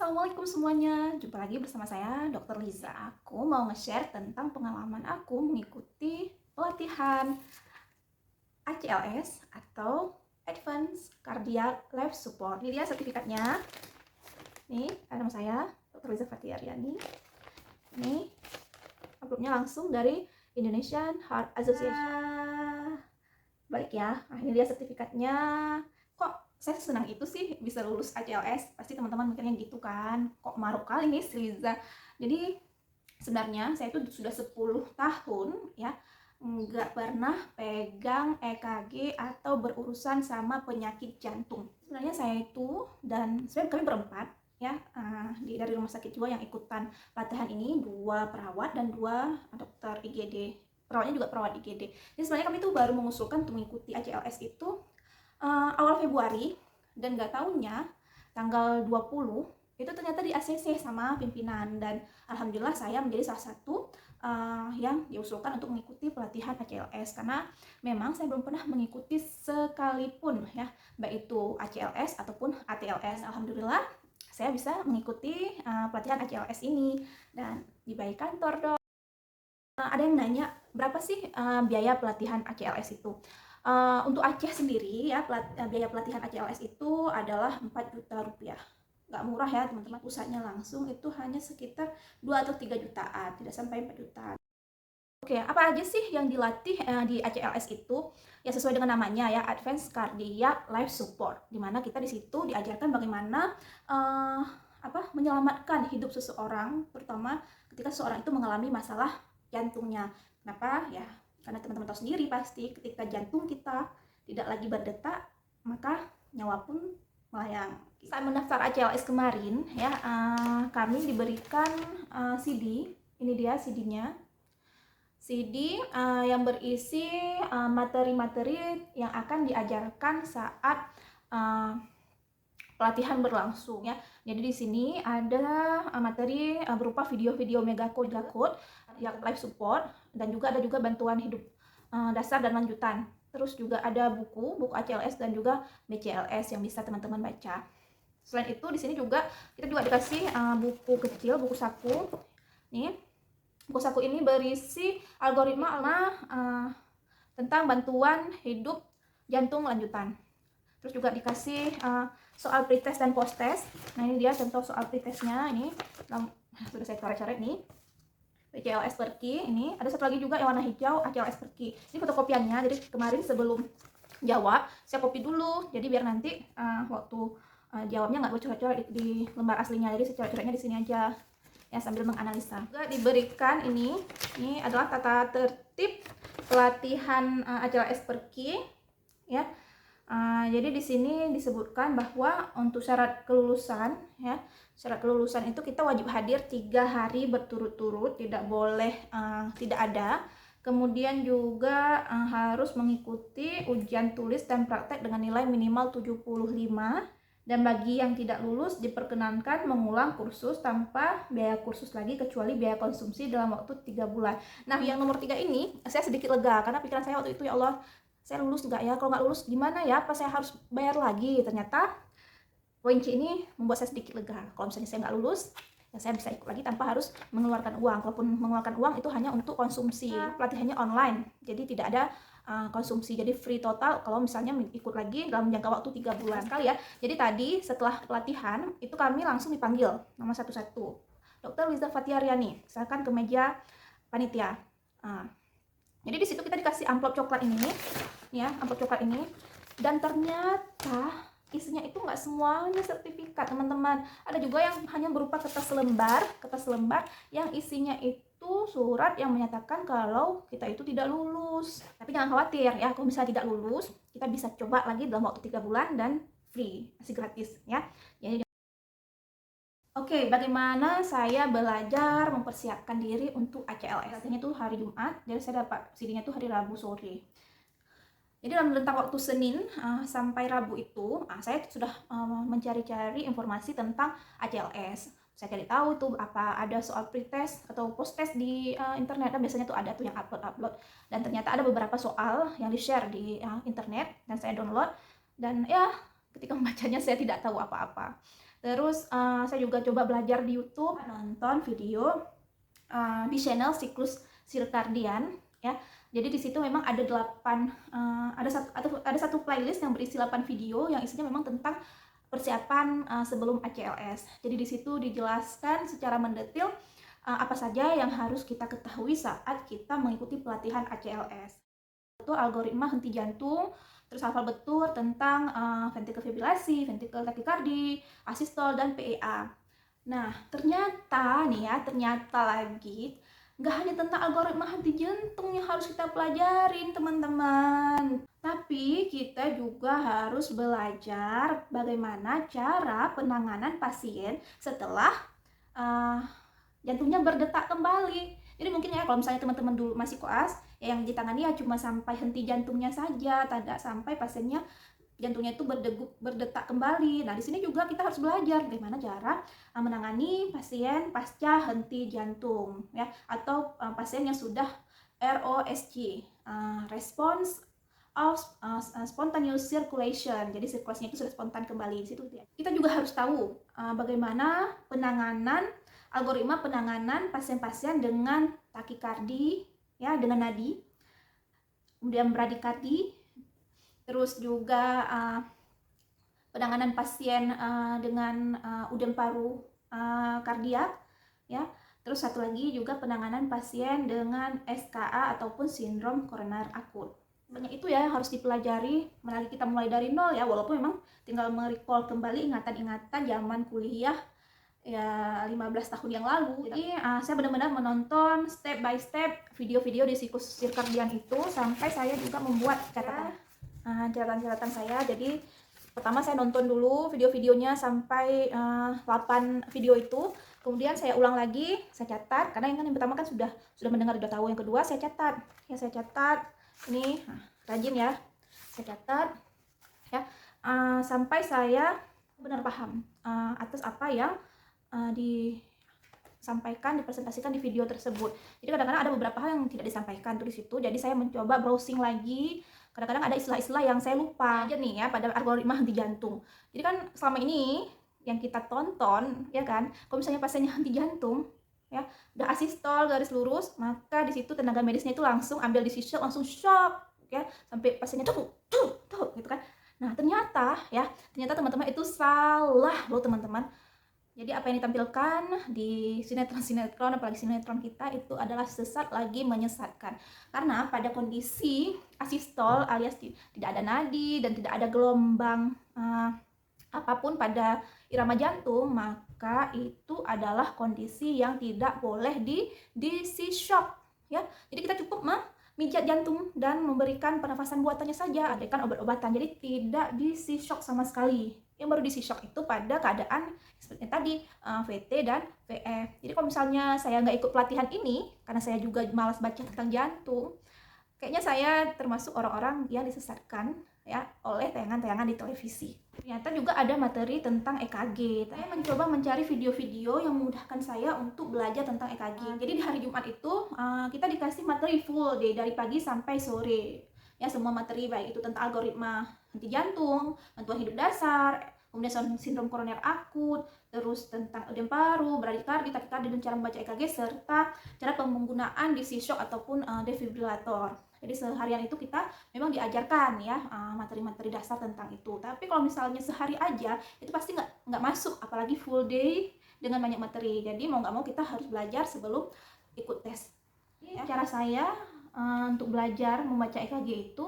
Assalamualaikum semuanya, jumpa lagi bersama saya Dr. Liza. Aku mau nge-share tentang pengalaman aku mengikuti pelatihan ACLS atau Advanced Cardiac Life Support. Ini dia sertifikatnya. Nih, ada nama saya, Dr. Liza Fatiaryani. Ini uploadnya langsung dari Indonesian Heart Association. Baik ya, nah ini dia sertifikatnya. Kok saya senang itu sih bisa lulus ACLS? Pasti teman-teman mikirnya gitu kan, kok maruk kali nih si Liza. Jadi sebenarnya saya itu sudah 10 tahun ya nggak pernah pegang EKG atau berurusan sama penyakit jantung. Sebenarnya saya itu dan sebenarnya kami berempat ya dari rumah sakit jiwa yang ikutan pelatihan ini, 2 perawat dan 2 dokter IGD. Perawatnya juga perawat IGD. Jadi sebenarnya kami tuh baru mengusulkan untuk mengikuti ACLS itu awal Februari, dan nggak taunya tanggal 20 itu ternyata di ACC sama pimpinan, dan alhamdulillah saya menjadi salah satu yang diusulkan untuk mengikuti pelatihan ACLS, karena memang saya belum pernah mengikuti sekalipun ya, baik itu ACLS ataupun ATLS. Alhamdulillah saya bisa mengikuti pelatihan ACLS ini dan dibayar kantor dong. Ada yang nanya, berapa sih biaya pelatihan ACLS itu? Untuk Aceh sendiri ya, biaya pelatihan ACLS itu adalah 4 juta rupiah. Nggak murah ya teman-teman, pusatnya langsung itu hanya sekitar 2 atau 3 jutaan, tidak sampai 4 jutaan. Oke, apa aja sih yang dilatih di ACLS itu? Ya sesuai dengan namanya ya, Advanced Cardiac Life Support, dimana kita di situ diajarkan bagaimana menyelamatkan hidup seseorang, terutama ketika seseorang itu mengalami masalah jantungnya. Kenapa? Ya, karena teman-teman tahu sendiri pasti ketika jantung kita tidak lagi berdetak, maka nyawa pun melayang. Saat mendaftar ACLS kemarin ya, kami diberikan CD. Ini dia CD-nya. CD yang berisi materi-materi yang akan diajarkan saat pelatihan berlangsung ya. Jadi di sini ada materi berupa video-video Megacode yang live support, dan juga ada bantuan hidup dasar dan lanjutan. Terus juga ada buku ACLS dan juga BCLS yang bisa teman-teman baca. Selain itu di sini juga kita juga dikasih buku kecil, buku saku. Nih, buku saku ini berisi algoritma tentang bantuan hidup jantung lanjutan. Terus juga dikasih soal pretest dan post-test. Nah ini dia contoh soal pretestnya. Ini sudah saya coret-coret nih. ACLS per key. Ini ada satu lagi juga yang warna hijau, ACLS per key. Ini fotokopiannya. Jadi kemarin sebelum jawab saya copy dulu. Jadi biar nanti waktu jawabnya nggak coret-coret di lembar aslinya. Jadi saya coret-coretnya di sini aja ya sambil menganalisa. Juga diberikan ini adalah tata tertib pelatihan ACLS per key ya. Jadi di sini disebutkan bahwa untuk syarat kelulusan ya, syarat kelulusan itu kita wajib hadir 3 hari berturut-turut, tidak boleh tidak ada. Kemudian juga harus mengikuti ujian tulis dan praktek dengan nilai minimal 75, dan bagi yang tidak lulus diperkenankan mengulang kursus tanpa biaya kursus lagi kecuali biaya konsumsi dalam waktu 3 bulan. Nah yang nomor 3 ini saya sedikit lega, karena pikiran saya waktu itu, ya Allah, saya lulus nggak ya? Kalau nggak lulus gimana ya? Apa saya harus bayar lagi? Ternyata poin C ini membuat saya sedikit lega. Kalau misalnya saya nggak lulus, ya saya bisa ikut lagi tanpa harus mengeluarkan uang. Kalaupun mengeluarkan uang itu hanya untuk konsumsi. Pelatihannya online, jadi tidak ada konsumsi. Jadi free total kalau misalnya ikut lagi dalam jangka waktu 3 bulan sekali ya. Jadi tadi setelah pelatihan itu kami langsung dipanggil nama satu-satu. Dr. Liza Fatiaryani, silakan ke meja panitia. Jadi di situ kita dikasih amplop coklat ini, ya, amplop coklat ini, dan ternyata isinya itu nggak semuanya sertifikat, teman-teman. Ada juga yang hanya berupa kertas lembar yang isinya itu surat yang menyatakan kalau kita itu tidak lulus. Tapi jangan khawatir ya, kalau misalnya tidak lulus, kita bisa coba lagi dalam waktu 3 bulan dan free, masih gratis ya. Jadi oke, bagaimana saya belajar mempersiapkan diri untuk ACLS? Ini tuh hari Jumat, jadi saya dapat CD-nya tuh hari Rabu sore. Jadi dalam rentang waktu Senin sampai Rabu itu, saya sudah mencari-cari informasi tentang ACLS. Saya cari tahu tuh apa ada soal pretest atau post-test di internet, kan biasanya tuh ada tuh yang upload. Dan ternyata ada beberapa soal yang di-share di internet, dan saya download. Dan ya, ketika membacanya saya tidak tahu apa-apa. Terus saya juga coba belajar di YouTube, nonton video di channel siklus sirkadian ya. Jadi di situ memang ada 8 ada satu playlist yang berisi 8 video yang isinya memang tentang persiapan sebelum ACLS. Jadi di situ dijelaskan secara mendetil apa saja yang harus kita ketahui saat kita mengikuti pelatihan ACLS. Itu algoritma henti jantung, terus hafal betul tentang ventricle fibrilasi, ventricle tachycardia, asistol, dan PEA. Nah, ternyata nih ya, ternyata lagi nggak hanya tentang algoritma henti jantung yang harus kita pelajarin, teman-teman. Tapi kita juga harus belajar bagaimana cara penanganan pasien setelah jantungnya berdetak kembali. Jadi mungkin ya kalau misalnya teman-teman dulu masih koas, ya yang ditangani ya cuma sampai henti jantungnya saja, tidak sampai pasiennya jantungnya itu berdetak kembali. Nah, di sini juga kita harus belajar bagaimana cara menangani pasien pasca henti jantung ya, atau pasien yang sudah ROSC, response of spontaneous circulation. Jadi sirkulasinya itu sudah spontan kembali di situ ya. Kita juga harus tahu bagaimana penanganan algoritma penanganan pasien-pasien dengan takikardi ya, dengan nadi, kemudian bradikardi, terus juga penanganan pasien dengan udem paru kardiak ya. Terus satu lagi juga penanganan pasien dengan SKA ataupun sindrom koroner akut. Banyak itu ya yang harus dipelajari, melalui kita mulai dari nol ya, walaupun memang tinggal merecall kembali ingatan-ingatan zaman kuliah ya 15 tahun yang lalu. Jadi saya benar-benar menonton step by step video-video di siklus sirkadian itu sampai saya juga membuat catatan saya. Jadi pertama saya nonton dulu video-videonya sampai 8 video itu, kemudian saya ulang lagi, saya catat, karena yang pertama kan sudah mendengar, sudah tahu. Yang kedua saya catat ya, saya catat ini rajin ya, saya catat ya sampai saya benar paham atas apa yang disampaikan, dipresentasikan di video tersebut. Jadi kadang-kadang ada beberapa hal yang tidak disampaikan tuh di situ. Jadi saya mencoba browsing lagi. Kadang-kadang ada istilah-istilah yang saya lupa aja nih ya pada algoritma henti jantung. Jadi kan selama ini yang kita tonton ya kan, kalau misalnya pasiennya henti jantung ya, udah asistol garis lurus, maka di situ tenaga medisnya itu langsung ambil decision, langsung shock ya, sampai pasiennya tuh gitu kan. Nah, ternyata teman-teman itu salah loh teman-teman. Jadi apa yang ditampilkan di sinetron, apalagi sinetron kita, itu adalah sesat lagi menyesatkan. Karena pada kondisi asistol alias tidak ada nadi dan tidak ada gelombang apapun pada irama jantung, maka itu adalah kondisi yang tidak boleh di shock ya. Jadi kita cukup memijat jantung dan memberikan pernafasan buatannya saja, adakan obat-obatan. Jadi tidak di shock sama sekali. Yang baru di shock itu pada keadaan seperti tadi VT dan VF. Jadi kalau misalnya saya nggak ikut pelatihan ini, karena saya juga malas baca tentang jantung, kayaknya saya termasuk orang-orang yang disesatkan ya oleh tayangan-tayangan di televisi. Ternyata juga ada materi tentang EKG. Saya mencoba mencari video-video yang memudahkan saya untuk belajar tentang EKG. Jadi di hari Jumat itu kita dikasih materi full day dari pagi sampai sore. Ya, semua materi baik itu tentang algoritma henti jantung, bantuan hidup dasar, kemudian sindrom koroner akut, terus tentang udem paru, bradikardi, takikardi, dan cara membaca EKG, serta cara penggunaan DC shock ataupun defibrilator. Jadi seharian itu kita memang diajarkan ya materi-materi dasar tentang itu. Tapi kalau misalnya sehari aja itu pasti nggak masuk, apalagi full day dengan banyak materi. Jadi mau nggak mau kita harus belajar sebelum ikut tes. Ya, cara saya untuk belajar membaca EKG itu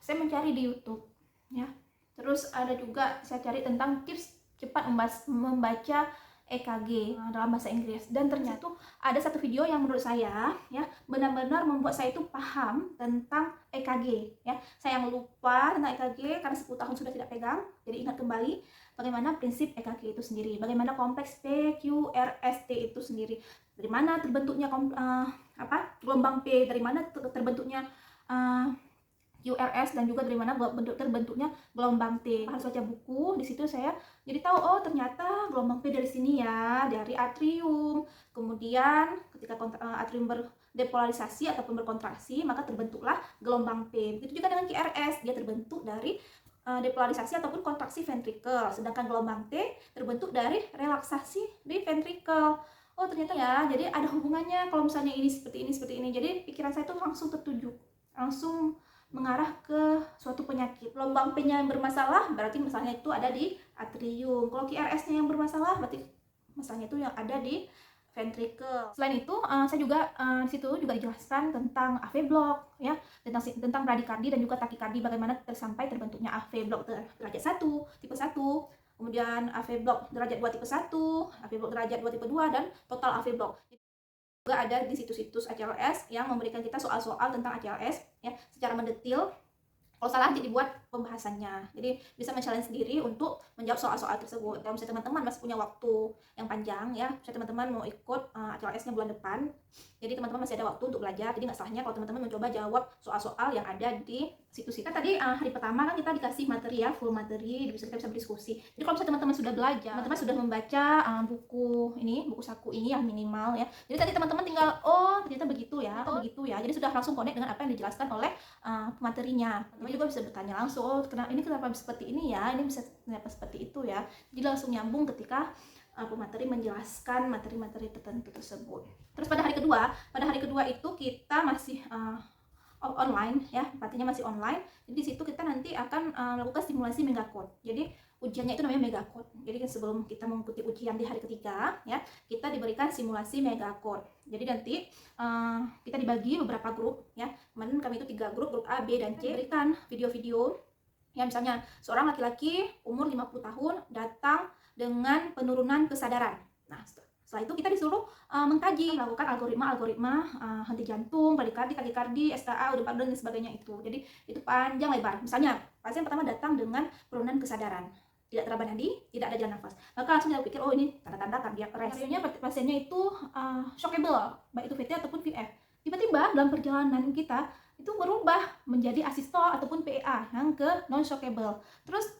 saya mencari di YouTube ya. Terus ada juga saya cari tentang tips cepat membaca EKG dalam bahasa Inggris, dan ternyata ada satu video yang menurut saya ya benar-benar membuat saya itu paham tentang EKG ya. Saya yang lupa tentang EKG karena 10 tahun sudah tidak pegang, jadi ingat kembali bagaimana prinsip EKG itu sendiri, bagaimana kompleks PQRST itu sendiri, dari mana terbentuknya gelombang P, dari mana terbentuknya URS, dan juga dari mana terbentuknya gelombang T. Harus baca buku. Di situ saya jadi tahu, oh ternyata gelombang P dari sini ya, dari atrium. Kemudian ketika atrium berdepolarisasi ataupun berkontraksi, maka terbentuklah gelombang P. Begitu juga dengan QRS, dia terbentuk dari depolarisasi ataupun kontraksi ventrikel. Sedangkan gelombang T terbentuk dari relaksasi di ventrikel. Oh ternyata ya, jadi ada hubungannya kalau misalnya ini seperti ini, seperti ini. Jadi pikiran saya tuh langsung tertuju, langsung mengarah ke suatu penyakit. Gelombang P-nya yang bermasalah berarti misalnya itu ada di atrium. Kalau QRS-nya yang bermasalah berarti misalnya itu yang ada di ventricle. Selain itu, saya juga di situ juga dijelaskan tentang AV block ya, tentang bradikardi dan juga takikardi, bagaimana sampai terbentuknya AV block derajat 1 tipe 1, kemudian AV block derajat 2 tipe 1, AV block derajat 2 tipe 2 dan total AV block. Juga ada di situs-situs ACLS yang memberikan kita soal-soal tentang ACLS ya secara mendetil. Kalau salah jadi buat pembahasannya, jadi bisa men-challenge sendiri untuk menjawab soal-soal tersebut. Kalau misalnya teman-teman masih punya waktu yang panjang ya, misalnya teman-teman mau ikut ACLS-nya bulan depan, jadi teman-teman masih ada waktu untuk belajar. Jadi nggak salahnya kalau teman-teman mencoba jawab soal-soal yang ada di situs kita. Tadi hari pertama kan kita dikasih materi ya, full materi, kita bisa berdiskusi. Jadi kalau misalnya teman-teman sudah belajar, teman-teman sudah membaca buku saku ini yang minimal ya, jadi tadi teman-teman tinggal oh ternyata begitu ya, jadi sudah langsung connect dengan apa yang dijelaskan oleh materinya. Teman juga bisa bertanya langsung, oh ini kenapa seperti ini ya, ini bisa kenapa seperti itu ya. Jadi langsung nyambung ketika pemateri menjelaskan materi-materi tertentu tersebut. Terus pada hari kedua itu kita masih online ya, artinya masih online. Jadi di situ kita nanti akan melakukan simulasi megacode. Jadi ujiannya itu namanya megacode. Jadi sebelum kita mengikuti ujian di hari ketiga ya, kita diberikan simulasi megacode. Jadi nanti kita dibagi beberapa grup ya. Kemarin kami itu 3 grup A, B, dan C. Diberikan video-video ya, misalnya seorang laki-laki umur 50 tahun datang dengan penurunan kesadaran. Nah, setelah itu kita disuruh mengkaji, melakukan algoritma henti jantung, bradikardi, takikardi, STA, udah dan sebagainya itu. Jadi itu panjang lebar. Misalnya pasien pertama datang dengan penurunan kesadaran, tidak teraba nadi, tidak ada jalan nafas. Maka langsung kita pikir, oh ini tanda-tanda kardiak arrest. Pasiennya itu shockable, baik itu VT ataupun VF. Tiba-tiba dalam perjalanan kita itu berubah menjadi asistol ataupun PA yang ke non shockable. Terus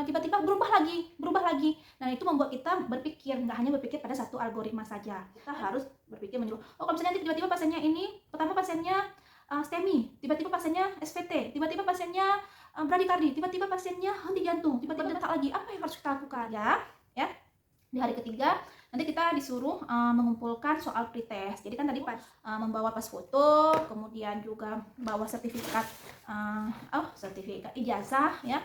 tiba-tiba berubah lagi. Nah itu membuat kita berpikir, nggak hanya berpikir pada satu algoritma saja, kita harus berpikir menyeluruh. Oh kalau misalnya tiba-tiba pasiennya ini, pertama pasiennya STEMI, tiba-tiba pasiennya SVT, tiba-tiba pasiennya bradikardi, tiba-tiba pasiennya henti jantung, tiba-tiba detak lagi, apa yang harus kita lakukan ya? Di hari ketiga nanti kita disuruh mengumpulkan soal pretest. Jadi kan tadi membawa pas foto, kemudian juga bawa sertifikat sertifikat ijazah ya,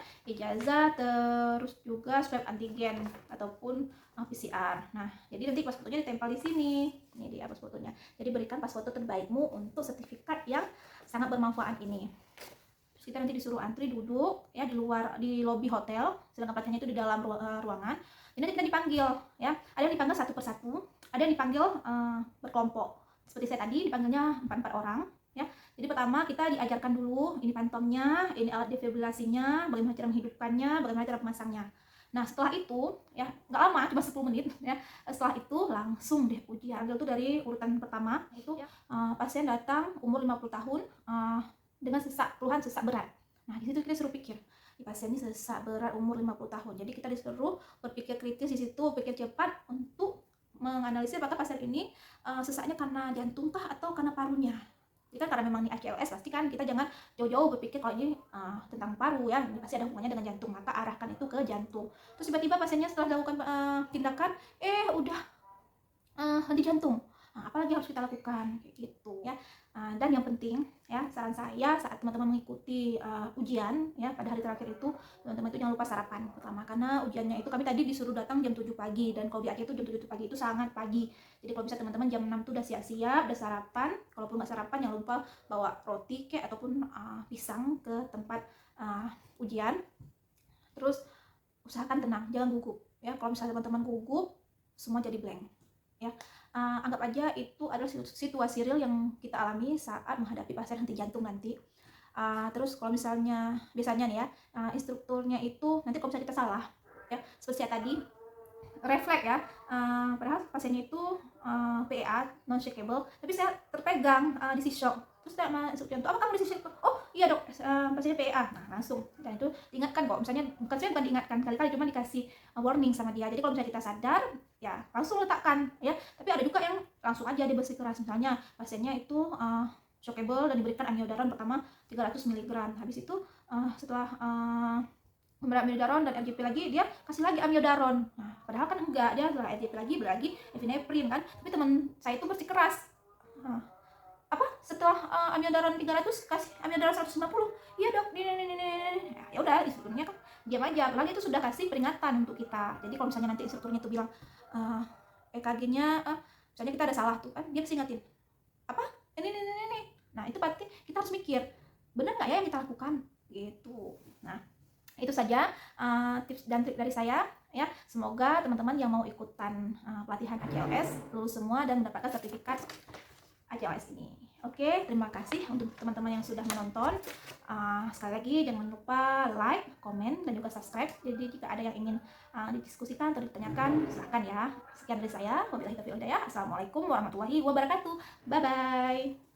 terus juga swab antigen ataupun PCR. Nah, jadi nanti pas fotonya ditempel di sini. Ini dia pas fotonya. Jadi berikan pas foto terbaikmu untuk sertifikat yang sangat bermanfaat ini. Terus kita nanti disuruh antri duduk ya di lobi hotel, sedangkan pelatihannya itu di dalam ruangan. Jadi kita dipanggil ya, ada yang dipanggil satu persatu, ada yang dipanggil berkelompok. Seperti saya tadi dipanggilnya 4 orang ya. Jadi pertama kita diajarkan dulu ini pantomnya, ini alat defibrilasinya, bagaimana cara menghidupkannya, bagaimana cara pemasangnya. Nah setelah itu ya nggak lama, cuma 10 menit ya. Setelah itu langsung deh ujian. Itu dari urutan pertama itu pasien datang umur 50 tahun dengan keluhan sesak berat. Nah di situ kita suruh pikir, pasien ini sesak berat umur 50 tahun. Jadi kita disuruh berpikir kritis di situ, pikir cepat untuk menganalisis apakah pasien ini sesaknya karena jantung kah atau karena parunya. Jadi kan karena memang ini ACLS, pasti kan kita jangan jauh-jauh berpikir kalau ini tentang paru ya, ini pasti ada hubungannya dengan jantung, maka arahkan itu ke jantung. Terus tiba-tiba pasiennya setelah dilakukan tindakan udah henti jantung. Nah, apalagi harus kita lakukan kayak gitu ya. Dan yang penting ya, saran saya saat teman-teman mengikuti ujian ya pada hari terakhir itu, teman-teman itu jangan lupa sarapan pertama, karena ujiannya itu kami tadi disuruh datang jam 7 pagi, dan kalau di Aceh itu jam 7 pagi itu sangat pagi. Jadi kalau bisa teman-teman jam 6 tuh udah siap-siap, udah sarapan. Kalaupun nggak sarapan jangan lupa bawa roti kek ataupun pisang ke tempat ujian. Terus usahakan tenang, jangan gugup ya. Kalau misalnya teman-teman gugup, semua jadi blank ya. Anggap aja itu adalah situasi real yang kita alami saat menghadapi pasien henti jantung nanti. Terus kalau misalnya biasanya nih ya, instrukturnya itu nanti kalau misalnya kita salah ya, seperti saya tadi refleks ya, padahal pasiennya itu PA non shakable, tapi saya terpegang di shock. Terus saya sama instruktur itu, apa kamu di shock? Oh iya dok, pasiennya PA. Nah langsung, dan itu diingatkan kok, misalnya bukan diingatkan kali-kali, cuma dikasih warning sama dia. Jadi kalau misalnya kita sadar ya langsung letakkan ya. Tapi ada juga yang langsung aja dia bersikeras, misalnya pasiennya itu shockable dan diberikan amiodaron pertama 300 mg. Habis itu setelah amiodaron dan RJP lagi, dia kasih lagi amiodaron. Nah, padahal kan enggak, dia setelah RJP lagi epinefrin kan. Tapi teman saya itu bersikeras. Nah, apa setelah amiodaron 300 kasih amiodaron 150. Iya dok, ini. Nah, ya udah, instrukturnya kan diam aja. Apalagi itu sudah kasih peringatan untuk kita. Jadi kalau misalnya nanti instrukturnya tuh bilang EKG-nya misalnya kita ada salah tuh kan, dia mesti ingatin apa ini. Nah itu berarti kita harus mikir benar nggak ya yang kita lakukan gitu. Nah itu saja tips dan trik dari saya ya. Semoga teman-teman yang mau ikutan pelatihan ACLS lulus semua dan mendapatkan sertifikat ACLS ini. Oke, terima kasih untuk teman-teman yang sudah menonton. Sekali lagi jangan lupa like, komen, dan juga subscribe. Jadi jika ada yang ingin didiskusikan atau ditanyakan, silahkan ya. Sekian dari saya. Wabillahi taufiq wal hidayah. Assalamualaikum warahmatullahi wabarakatuh. Bye bye.